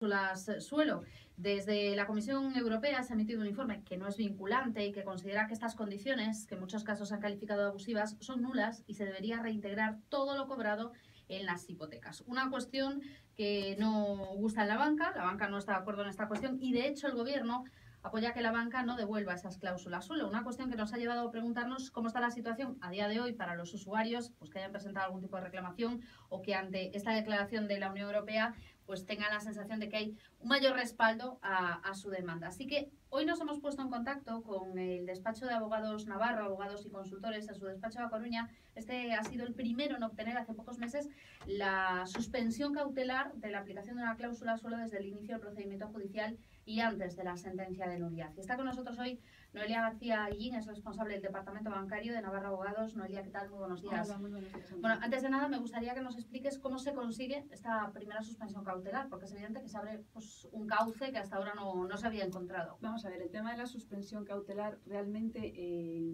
cláusulas suelo. Desde la Comisión Europea se ha emitido un informe que no es vinculante y que considera que estas condiciones, que en muchos casos se han calificado de abusivas, son nulas y se debería reintegrar todo lo cobrado en las hipotecas. Una cuestión que no gusta en la banca no está de acuerdo en esta cuestión y de hecho el Gobierno apoya que la banca no devuelva esas cláusulas suelo. Una cuestión que nos ha llevado a preguntarnos cómo está la situación a día de hoy para los usuarios pues que hayan presentado algún tipo de reclamación o que ante esta declaración de la Unión Europea pues tengan la sensación de que hay un mayor respaldo a su demanda. Así que hoy nos hemos puesto en contacto con el despacho de abogados Navarro, abogados y consultores, en su despacho de A Coruña. Este ha sido el primero en obtener hace pocos meses la suspensión cautelar de la aplicación de una cláusula suelo desde el inicio del procedimiento judicial y antes de la sentencia de nulidad. Y está con nosotros hoy Noelia García Illín, es responsable del Departamento Bancario de Navarro Abogados. Noelia, ¿qué tal? Muy buenos días. Hola, muy buenos días. Bueno, antes de nada me gustaría que nos expliques cómo se consigue esta primera suspensión cautelar, porque es evidente que se abre pues, un cauce que hasta ahora no se había encontrado. Vamos a ver, el tema de la suspensión cautelar realmente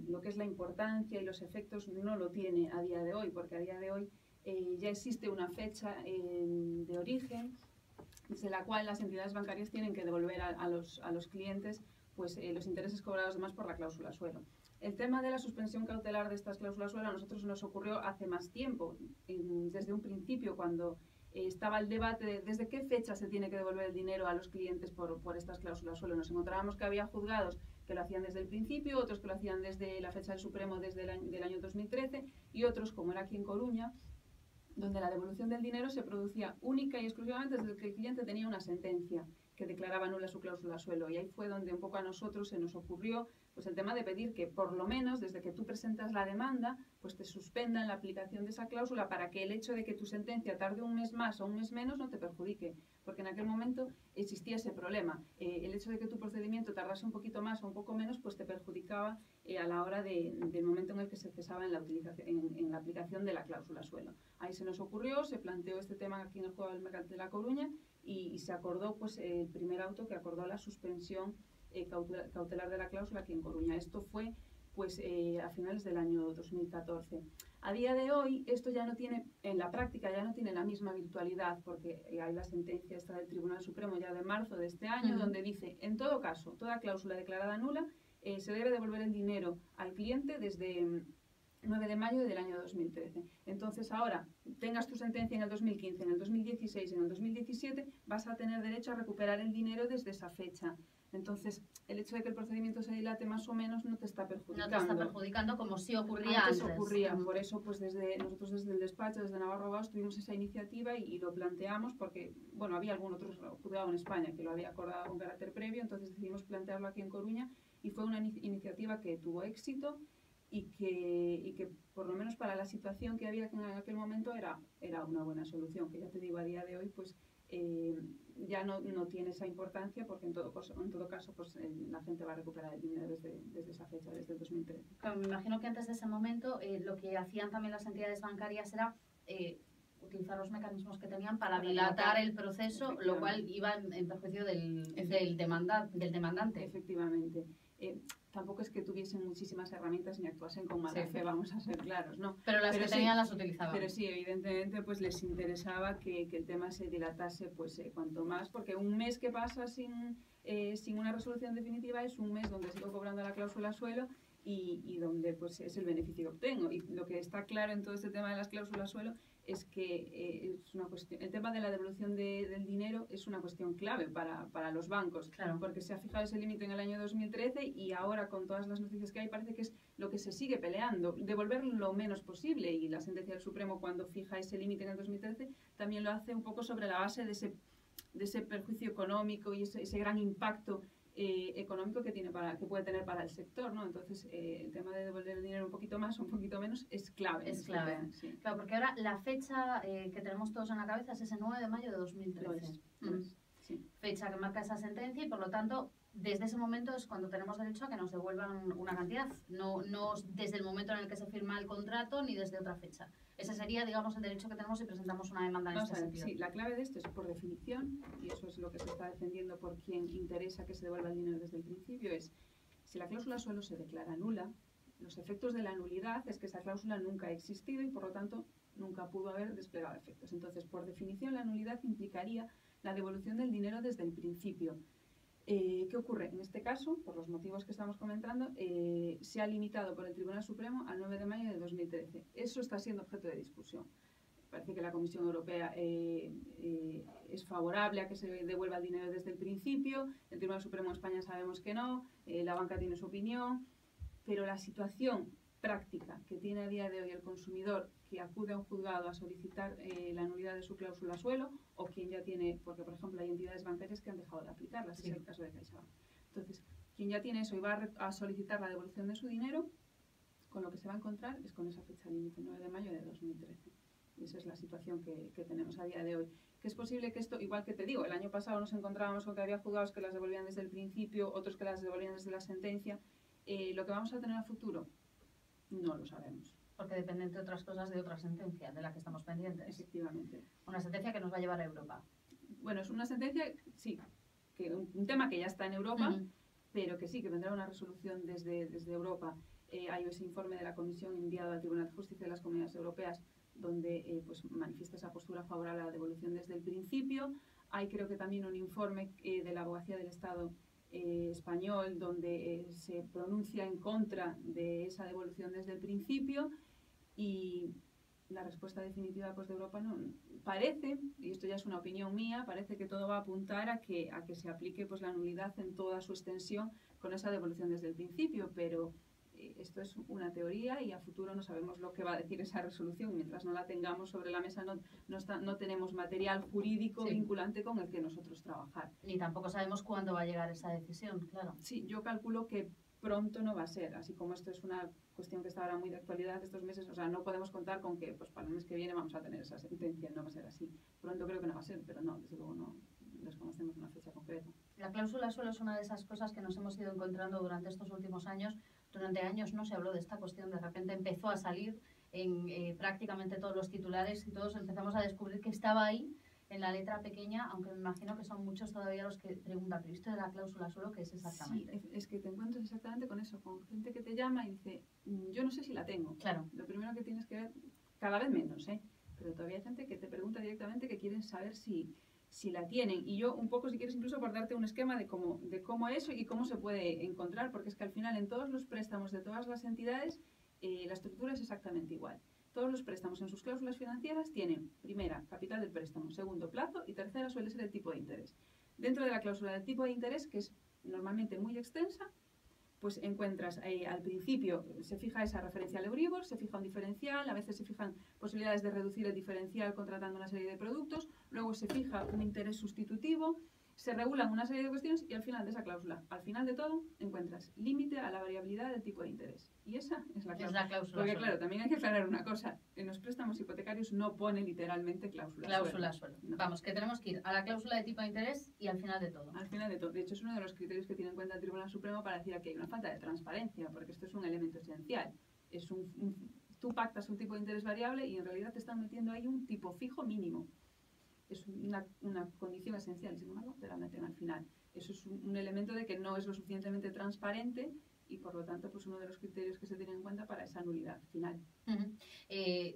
lo que es la importancia y los efectos no lo tiene a día de hoy, porque a día de hoy ya existe una fecha de origen desde la cual las entidades bancarias tienen que devolver a los clientes pues, los intereses cobrados de más por la cláusula suelo. El tema de la suspensión cautelar de estas cláusulas suelo a nosotros nos ocurrió hace más tiempo, desde un principio cuando estaba el debate de desde qué fecha se tiene que devolver el dinero a los clientes por estas cláusulas suelo. Nos encontrábamos que había juzgados que lo hacían desde el principio, otros que lo hacían desde la fecha del Supremo desde el año 2013 y otros, como era aquí en Coruña, donde la devolución del dinero se producía única y exclusivamente desde que el cliente tenía una sentencia que declaraba nula su cláusula suelo. Y ahí fue donde un poco a nosotros se nos ocurrió pues el tema de pedir que por lo menos desde que tú presentas la demanda pues te suspendan la aplicación de esa cláusula para que el hecho de que tu sentencia tarde un mes más o un mes menos no te perjudique, porque en aquel momento existía ese problema. El hecho de que tu procedimiento tardase un poquito más o un poco menos pues te perjudicaba a la hora del momento en el que se cesaba en la aplicación de la cláusula suelo. Ahí se nos ocurrió, se planteó este tema aquí en el Juzgado del Mercantil de La Coruña y se acordó pues el primer auto que acordó la suspensión cautelar de la cláusula aquí en Coruña. Esto fue pues a finales del año 2014. A día de hoy esto ya no tiene, en la práctica ya no tiene la misma virtualidad porque hay la sentencia esta del Tribunal Supremo ya de marzo de este año donde dice, en todo caso, toda cláusula declarada nula se debe devolver el dinero al cliente desde 9 de mayo del año 2013. Entonces ahora, tengas tu sentencia en el 2015, en el 2016, en el 2017, vas a tener derecho a recuperar el dinero desde esa fecha. Entonces, el hecho de que el procedimiento se dilate más o menos no te está perjudicando. No te está perjudicando como si ocurría antes. Ocurría. Por eso, pues nosotros desde el despacho, desde Navarro Abogados, tuvimos esa iniciativa y lo planteamos porque, bueno, había algún otro juzgado en España que lo había acordado con carácter previo, entonces decidimos plantearlo aquí en Coruña y fue una iniciativa que tuvo éxito y que por lo menos para la situación que había en aquel momento era una buena solución, que ya te digo, a día de hoy pues ya no tiene esa importancia porque en todo caso pues la gente va a recuperar el dinero desde esa fecha, desde el 2013. Claro, me imagino que antes de ese momento lo que hacían también las entidades bancarias era utilizar los mecanismos que tenían para dilatar el proceso, lo cual iba en perjuicio del demandante. Efectivamente. Tampoco es que tuviesen muchísimas herramientas ni actuasen con mala fe, vamos a ser claros, ¿no? Pero las que tenían las utilizaban. Pero sí, evidentemente pues les interesaba que el tema se dilatase pues cuanto más, porque un mes que pasa sin una resolución definitiva es un mes donde sigo cobrando la cláusula suelo y donde pues es el beneficio que obtengo. Y lo que está claro en todo este tema de las cláusulas suelo es que es una cuestión, el tema de la devolución del dinero es una cuestión clave para los bancos, claro, porque se ha fijado ese límite en el año 2013 y ahora con todas las noticias que hay parece que es lo que se sigue peleando, devolver lo menos posible, y la sentencia del Supremo cuando fija ese límite en el 2013 también lo hace un poco sobre la base de ese perjuicio económico y ese gran impacto económico que puede tener para el sector, ¿no? Entonces el tema de devolver el dinero un poquito más o un poquito menos es clave. Es clave, sí. Claro, porque ahora la fecha que tenemos todos en la cabeza es ese 9 de mayo de 2013. Sí. Fecha que marca esa sentencia y por lo tanto desde ese momento es cuando tenemos derecho a que nos devuelvan una cantidad, no desde el momento en el que se firma el contrato ni desde otra fecha. Ese sería, digamos, el derecho que tenemos si presentamos una demanda en este sentido. Sí, la clave de esto es por definición, y eso es lo que se está defendiendo por quien interesa que se devuelva el dinero desde el principio, es si la cláusula suelo se declara nula, los efectos de la nulidad es que esa cláusula nunca ha existido y por lo tanto nunca pudo haber desplegado efectos. Entonces, por definición, la nulidad implicaría la devolución del dinero desde el principio. ¿Qué ocurre? En este caso, por los motivos que estamos comentando, se ha limitado por el Tribunal Supremo al 9 de mayo de 2013. Eso está siendo objeto de discusión. Parece que la Comisión Europea es favorable a que se devuelva el dinero desde el principio. El Tribunal Supremo de España sabemos que no. La banca tiene su opinión. Pero la situación práctica que tiene a día de hoy el consumidor que acude a un juzgado a solicitar la nulidad de su cláusula suelo, o quien ya tiene, porque por ejemplo hay entidades bancarias que han dejado de aplicarlas, sí. Es el caso de CaixaBank. Entonces, quien ya tiene eso y va a solicitar la devolución de su dinero, con lo que se va a encontrar es con esa fecha límite, 9 de mayo de 2013. Y esa es la situación que tenemos a día de hoy. Que es posible que esto, igual que te digo, el año pasado nos encontrábamos con que había juzgados que las devolvían desde el principio, otros que las devolvían desde la sentencia. Lo que vamos a tener a futuro, no lo sabemos. Porque depende, entre otras cosas, de otra sentencia de la que estamos pendientes. Efectivamente. Una sentencia que nos va a llevar a Europa. Bueno, es una sentencia, sí, que un tema que ya está en Europa, pero que sí, que vendrá una resolución desde Europa. Hay ese informe de la Comisión enviado al Tribunal de Justicia de las Comunidades Europeas, donde pues manifiesta esa postura favorable a la devolución desde el principio. Hay creo que también un informe de la Abogacía del Estado español, donde se pronuncia en contra de esa devolución desde el principio, y la respuesta definitiva pues de Europa no parece, y esto ya es una opinión mía, parece que todo va a apuntar a que se aplique pues la nulidad en toda su extensión con esa devolución desde el principio, pero esto es una teoría y a futuro no sabemos lo que va a decir esa resolución. Mientras no la tengamos sobre la mesa no tenemos material jurídico vinculante con el que nosotros trabajar. Ni tampoco sabemos cuándo va a llegar esa decisión, claro. Sí, yo calculo que pronto no va a ser, así como esto es una cuestión que está ahora muy de actualidad estos meses, o sea, no podemos contar con que pues para el mes que viene vamos a tener esa sentencia, no va a ser así. Pronto creo que no va a ser, pero no, desde luego no desconocemos una fecha concreta. La cláusula suelo es una de esas cosas que nos hemos ido encontrando durante estos últimos años. Durante años no se habló de esta cuestión, de repente empezó a salir en prácticamente todos los titulares y todos empezamos a descubrir que estaba ahí en la letra pequeña, aunque me imagino que son muchos todavía los que preguntan, ¿pero esto de la cláusula suelo qué es exactamente? Sí, es que te encuentras exactamente con eso, con gente que te llama y dice, yo no sé si la tengo. Claro. Lo primero que tienes que ver, cada vez menos, pero todavía hay gente que te pregunta directamente, que quieren saber si la tienen. Y yo un poco, si quieres, incluso por darte un esquema de cómo es y cómo se puede encontrar, porque es que al final en todos los préstamos de todas las entidades la estructura es exactamente igual. Todos los préstamos en sus cláusulas financieras tienen, primera, capital del préstamo, segundo, plazo, y tercera suele ser el tipo de interés. Dentro de la cláusula del tipo de interés, que es normalmente muy extensa, pues encuentras al principio, se fija esa referencia al Euribor, se fija un diferencial, a veces se fijan posibilidades de reducir el diferencial contratando una serie de productos, luego se fija un interés sustitutivo, se regulan una serie de cuestiones y al final de esa cláusula, al final de todo, encuentras límite a la variabilidad del tipo de interés. Y esa es la cláusula. Porque claro, también hay que aclarar una cosa, en los préstamos hipotecarios no pone literalmente cláusula suelo. No. Vamos, que tenemos que ir a la cláusula de tipo de interés y al final de todo. Al final de todo. De hecho, es uno de los criterios que tiene en cuenta el Tribunal Supremo para decir que hay una falta de transparencia, porque esto es un elemento esencial. Tú pactas un tipo de interés variable y en realidad te están metiendo ahí un tipo fijo mínimo. Es una condición esencial y sin embargo te la meten al final. Eso es un elemento de que no es lo suficientemente transparente y por lo tanto pues uno de los criterios que se tienen en cuenta para esa nulidad final.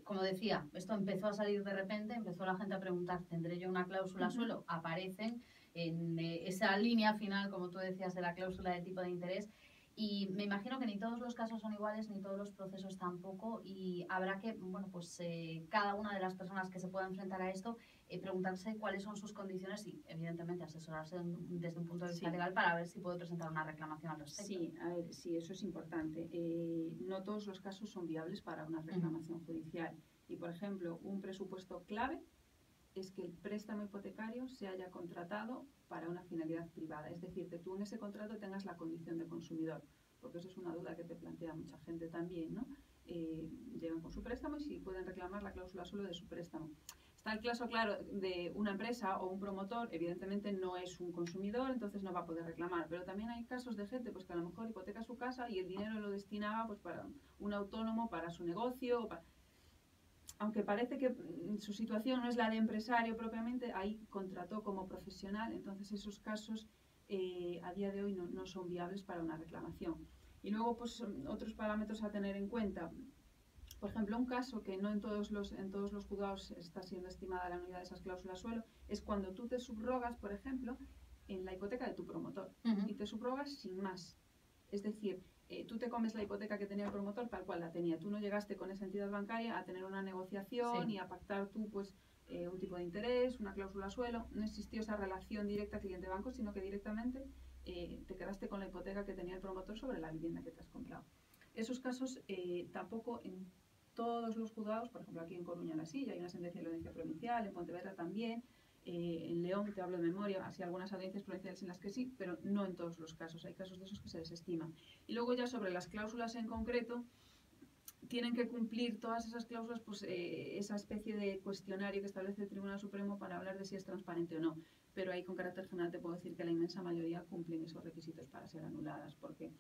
Como decía, esto empezó a salir de repente, empezó la gente a preguntar, ¿tendré yo una cláusula suelo? Aparecen en esa línea final, como tú decías, de la cláusula de tipo de interés. Y me imagino que ni todos los casos son iguales, ni todos los procesos tampoco, y habrá que, bueno, pues cada una de las personas que se pueda enfrentar a esto, preguntarse cuáles son sus condiciones y, evidentemente, asesorarse desde un punto de vista legal para ver si puede presentar una reclamación al respecto. Sí, a ver, sí, eso es importante. No todos los casos son viables para una reclamación judicial. Y, por ejemplo, un presupuesto clave es que el préstamo hipotecario se haya contratado para una finalidad privada. Es decir, que tú en ese contrato tengas la condición de consumidor, porque eso es una duda que te plantea mucha gente también, ¿no? Llegan con su préstamo y si pueden reclamar la cláusula solo de su préstamo. Está el caso claro de una empresa o un promotor, evidentemente no es un consumidor, entonces no va a poder reclamar, pero también hay casos de gente pues, que a lo mejor hipoteca su casa y el dinero lo destinaba pues, para un autónomo, para su negocio, aunque parece que su situación no es la de empresario propiamente, ahí contrató como profesional, entonces esos casos a día de hoy no son viables para una reclamación. Y luego pues otros parámetros a tener en cuenta. Por ejemplo, un caso que no en todos los juzgados está siendo estimada la nulidad de esas cláusulas suelo es cuando tú te subrogas, por ejemplo, en la hipoteca de tu promotor y te subrogas sin más. Es decir, tú te comes la hipoteca que tenía el promotor tal cual la tenía. Tú no llegaste con esa entidad bancaria a tener una negociación y a pactar tú pues un tipo de interés, una cláusula suelo. No existió esa relación directa cliente-banco, sino que directamente te quedaste con la hipoteca que tenía el promotor sobre la vivienda que te has comprado. Esos casos tampoco en todos los juzgados, por ejemplo aquí en Coruña la Silla hay una sentencia de la audiencia provincial, en Pontevedra también, en León, te hablo de memoria, así algunas audiencias provinciales en las que sí, pero no en todos los casos, hay casos de esos que se desestiman. Y luego ya sobre las cláusulas en concreto, tienen que cumplir todas esas cláusulas, pues esa especie de cuestionario que establece el Tribunal Supremo para hablar de si es transparente o no. Pero ahí con carácter general te puedo decir que la inmensa mayoría cumplen esos requisitos para ser anuladas, porque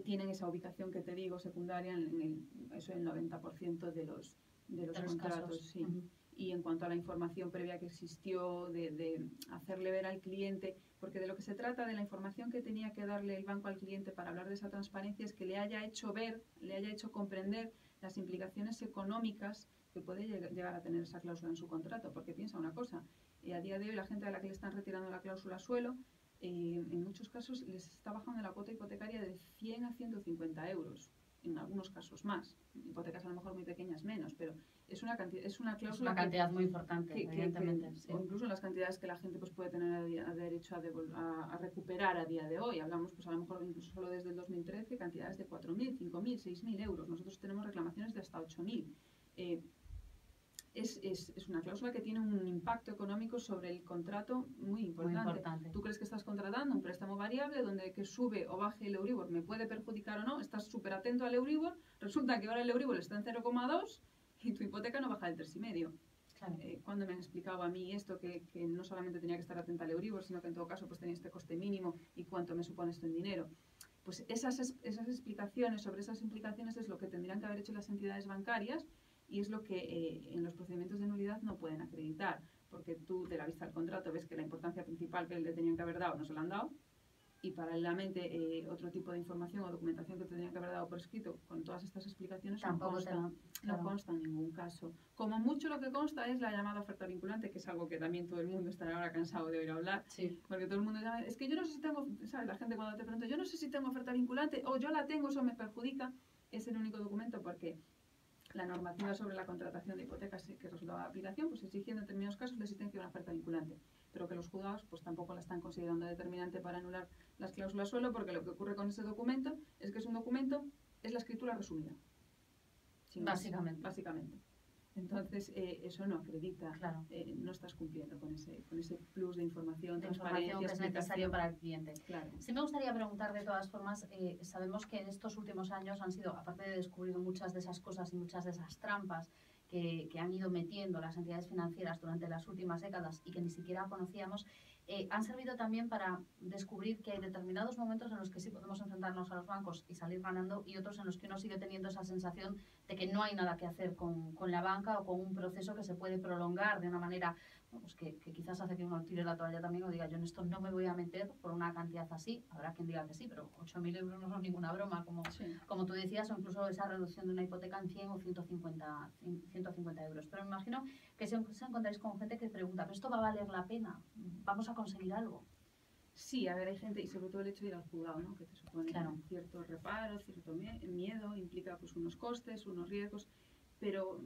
tienen esa ubicación que te digo secundaria en el 90% de los contratos. Sí. Y en cuanto a la información previa que existió, de hacerle ver al cliente, porque de lo que se trata, de la información que tenía que darle el banco al cliente para hablar de esa transparencia, es que le haya hecho ver, le haya hecho comprender las implicaciones económicas que puede llegar a tener esa cláusula en su contrato. Porque piensa una cosa, a día de hoy la gente a la que le están retirando la cláusula suelo, en muchos casos les está bajando la cuota hipotecaria de 100 a 150 euros, en algunos casos más, hipotecas a lo mejor muy pequeñas menos, pero es una cantidad, es una cláusula, es una cantidad muy importante, evidentemente. Sí. O incluso las cantidades que la gente pues, puede tener derecho a recuperar a día de hoy. Hablamos pues a lo mejor incluso solo desde el 2013 cantidades de 4.000, 5.000, 6.000 euros. Nosotros tenemos reclamaciones de hasta 8.000. Es una cláusula que tiene un impacto económico sobre el contrato muy importante. Tú crees que estás contratando un préstamo variable donde que sube o baje el Euribor me puede perjudicar o no, estás súper atento al Euribor, resulta que ahora el Euribor está en 0,2 y tu hipoteca no baja del 3,5. Claro. Cuando me han explicado a mí esto, que no solamente tenía que estar atenta al Euribor, sino que en todo caso pues tenía este coste mínimo y cuánto me supone esto en dinero. Pues esas explicaciones sobre esas implicaciones es lo que tendrían que haber hecho las entidades bancarias. Y es lo que en los procedimientos de nulidad no pueden acreditar, porque tú de la vista del contrato ves que la importancia principal que le tenían que haber dado no se la han dado, y paralelamente otro tipo de información o documentación que te tenían que haber dado por escrito con todas estas explicaciones tampoco no consta en ningún caso. Como mucho lo que consta es la llamada oferta vinculante, que es algo que también todo el mundo estará ahora cansado de oír hablar, porque todo el mundo llama, es que yo no sé si tengo, ¿sabes? La gente cuando te pregunta, yo no sé si tengo oferta vinculante o yo la tengo, eso me perjudica, es el único documento porque la normativa sobre la contratación de hipotecas que resultaba de aplicación, pues exigía en determinados casos la existencia de una oferta vinculante, pero que los juzgados pues tampoco la están considerando determinante para anular las cláusulas suelo, porque lo que ocurre con ese documento es que es un documento, es la escritura resumida. Básicamente. Entonces, eso no acredita, claro. No estás cumpliendo con ese plus de información, transparencia que es necesario para el cliente. Claro. Sí me gustaría preguntar de todas formas, sabemos que en estos últimos años han sido, aparte de descubrir muchas de esas cosas y muchas de esas trampas que han ido metiendo las entidades financieras durante las últimas décadas y que ni siquiera conocíamos, han servido también para descubrir que hay determinados momentos en los que sí podemos enfrentarnos a los bancos y salir ganando y otros en los que uno sigue teniendo esa sensación de que no hay nada que hacer con la banca o con un proceso que se puede prolongar de una manera pues que quizás hace que uno tire la toalla también o diga yo en esto no me voy a meter por una cantidad así. Habrá quien diga que sí, pero 8.000 euros no son ninguna broma, como tú decías, o incluso esa reducción de una hipoteca en 100 o 150 euros. Pero me imagino que si os encontráis con gente que pregunta, ¿pero esto va a valer la pena? ¿Vamos a conseguir algo? Sí, a ver, hay gente, y sobre todo el hecho de ir al juzgado, ¿no? Que te supone cierto reparo, cierto miedo, implica pues unos costes, unos riesgos, pero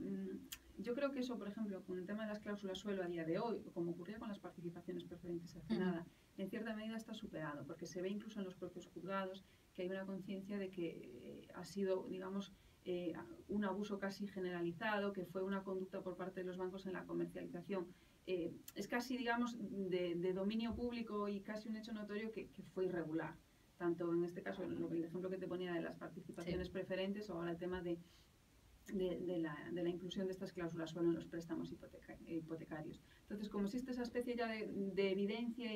yo creo que eso, por ejemplo, con el tema de las cláusulas suelo a día de hoy, como ocurría con las participaciones preferentes hace nada, en cierta medida está superado, porque se ve incluso en los propios juzgados que hay una conciencia de que ha sido, digamos, un abuso casi generalizado, que fue una conducta por parte de los bancos en la comercialización. Es casi, digamos, de dominio público y casi un hecho notorio que fue irregular. Tanto en este caso, el ejemplo que te ponía de las participaciones preferentes o ahora el tema de la inclusión de estas cláusulas suelo en los préstamos hipotecarios. Entonces, como existe esa especie ya de evidencia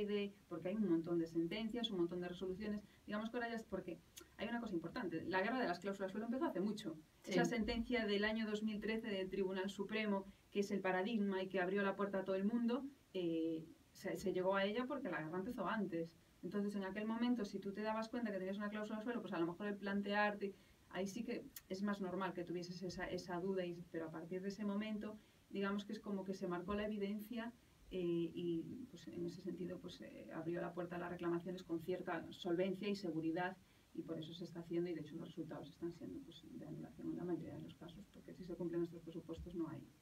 porque hay un montón de sentencias, un montón de resoluciones, digamos que ahora ya es porque hay una cosa importante, la guerra de las cláusulas suelo empezó hace mucho. Esa sentencia del año 2013 del Tribunal Supremo, que es el paradigma y que abrió la puerta a todo el mundo, se llegó a ella porque la guerra empezó antes. Entonces, en aquel momento, si tú te dabas cuenta que tenías una cláusula suelo, pues a lo mejor el plantearte ahí sí que es más normal que tuvieses esa duda, pero a partir de ese momento, digamos que es como que se marcó la evidencia y pues, en ese sentido pues, abrió la puerta a las reclamaciones con cierta solvencia y seguridad, y por eso se está haciendo, y de hecho los resultados están siendo pues, de anulación en la mayoría de los casos, porque si se cumplen estos presupuestos no hay duda.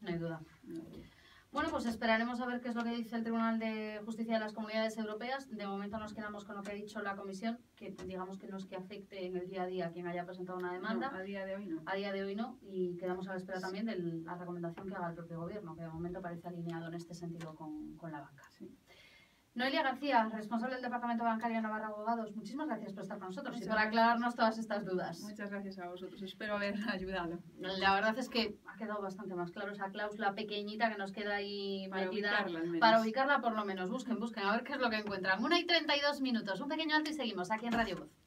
No hay duda. Bueno, pues esperaremos a ver qué es lo que dice el Tribunal de Justicia de las Comunidades Europeas. De momento nos quedamos con lo que ha dicho la Comisión, que digamos que no es que afecte en el día a día a quien haya presentado una demanda. No, a día de hoy no. A día de hoy no, y quedamos a la espera también de la recomendación que haga el propio Gobierno, que de momento parece alineado en este sentido con la banca. Sí. Noelia García, responsable del Departamento Bancario de Navarra Abogados, muchísimas gracias por estar con nosotros Muchas y por gracias. aclararnos todas estas dudas. Muchas gracias a vosotros, espero haber ayudado. La verdad es que ha quedado bastante más claro esa cláusula pequeñita que nos queda ahí Para metida. ubicarla, al menos. Para ubicarla por lo menos. Busquen, a ver qué es lo que encuentran. 1:32, un pequeño alto y seguimos aquí en Radio Voz.